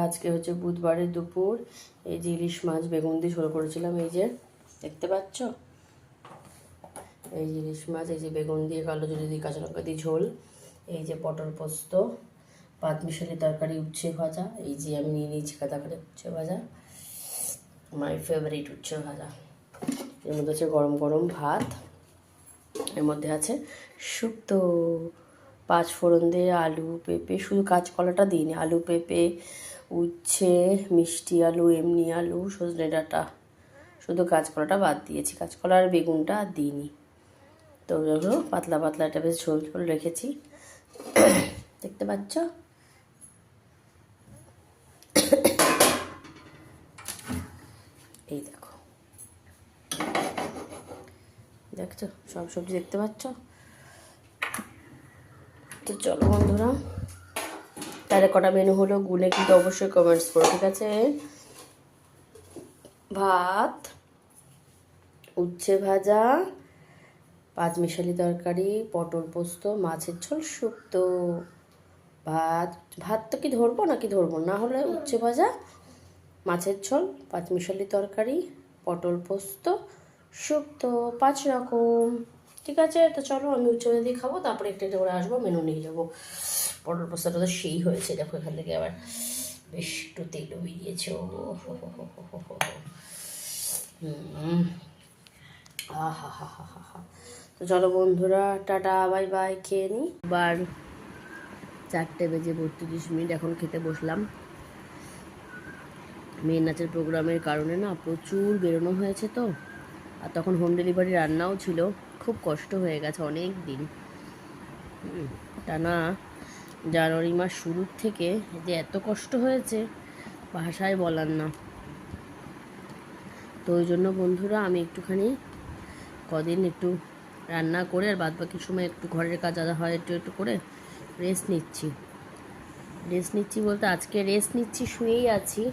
আজকে হচ্ছে বুধবারের দুপুর। এই যে ইলিশ মাছ বেগুন দিয়ে ঝোল করেছিলাম, এই যে দেখতে পাচ্ছ, এই যে ইলিশ মাছ, এই যে বেগুন দিয়ে কালো জিরে দিয়ে কাঁচা লঙ্কা দিয়ে ঝোল, এই যে পটল পোস্ত, পাঁচমিশালি তরকারি, উচ্ছে ভাজা, এই যে আমি নিয়ে নিয়েছি কাদা করে উচ্ছে ভাজা, মাই ফেভারিট উচ্ছে ভাজা। এর মধ্যে আছে গরম গরম ভাত, এর মধ্যে আছে শুক্তো, পাঁচ ফোড়ন দিয়ে আলু পেঁপে, শুধু কাঁচকলাটা দিইনি, আলু পেঁপে উচ্ছে মিষ্টি আলু এমনি আলু সজনে ডাঁটা, শুধু কাঁচকলাটা বাদ দিয়েছি, কাঁচকলা আর বেগুনটা আর দিইনি। তো ওগুলো পাতলা পাতলা একটা বেশ ঝোল ঝোল রেখেছি, দেখতে পাচ্ছ। এই দেখো, দেখছো সব সবজি দেখতে পাচ্ছ। তো চলো বন্ধুরা, তাহলে কটা মেনু হলো গুনে কিন্তু অবশ্যই কমেন্টস করো, ঠিক আছে। ভাত, উচ্ছে ভাজা, পাঁচমিশালি তরকারি, পটল পোস্ত, মাছের ঝোল, শুক্তো। ভাত ভাত তো কি ধরবো নাকি ধরবো না, হলে উচ্ছে ভাজা, মাছের ঝোল, পাঁচমিশালি তরকারি, পটল পোস্ত, শুক্তো, 5 রকম। ঠিক আছে, তো চলো আমি উচ্ছে ভাজা দিয়ে খাবো, তারপরে একটা একটা করে আসবো, মেনু নিয়ে যাবো। পটল পোস্তটা তো সেই হয়েছে, দেখো এখান থেকে আবার বেশ একটু তেলও বেরিয়েছে। ও হো হো হো হো হো হো। আহা হা হা হা হা। তো চলো বন্ধুরা, টাটা বাই বাই, খেয়ে নিই। বার 4:32 এখন খেতে বসলাম। মেয়ের নাচের প্রোগ্রামের কারণে না প্রচুর বেরোনো হয়েছে, তো আর তখন হোম ডেলিভারি রান্নাও ছিল, খুব কষ্ট হয়ে গেছে অনেক দিন। টানা জানুয়ারি মাস শুরুর থেকে যে এত কষ্ট হয়েছে ভাষায় বলার না। তো ওই জন্য বন্ধুরা আমি একটুখানি কদিন একটু রান্না করে আর বাদ বাকি সময় একটু ঘরের কাজ আদা হয় একটু একটু করে রেস্ট নিচ্ছি বলতে আজকে রেস্ট নিচ্ছি, শুয়েই আছি।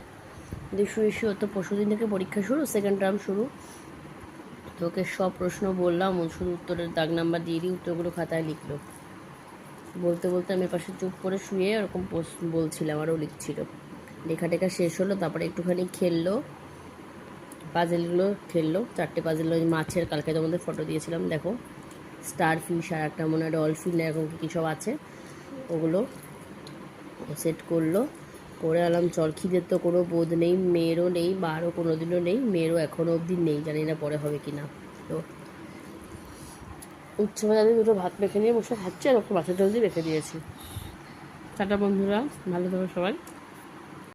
কিন্তু শুয়ে তো পরশুদিন থেকে পরীক্ষা শুরু, সেকেন্ড টার্ম শুরু। তো ওকে সব প্রশ্ন বললাম, ও শুধু উত্তরের দাগ নাম্বার দিয়ে দিই, উত্তরগুলো খাতায় লিখলো। বলতে বলতে আমি পাশে চুপ করে শুয়ে ওরকম বলছিলাম, আরও লিখছিল। লেখা টেখা শেষ হলো, তারপরে একটুখানি খেললো, পাজেলগুলো খেললো, 4টে পাজেল, ওই মাছের কালকে তোমাদের ফটো দিয়েছিলাম, দেখো স্টার ফিশ আর একটা মনে হয় ডলফিন এরকম কী সব আছে, ওগুলো সেট করলো। করে আলাম চল, খিদের তো কোনো বোধ নেই, মেয়েরও নেই, বারও কোনো দিনও নেই, মেয়েরও এখনও অবধি নেই, জানি না পরে হবে কি না। তো উচ্ছে ভাজা দিয়ে দুটো ভাত মেখে নিয়ে বসে খাচ্ছি, আর ওকে মাছের জল দিয়ে রেখে দিয়েছি। টাটা বন্ধুরা, ভালো থাকো সবাই।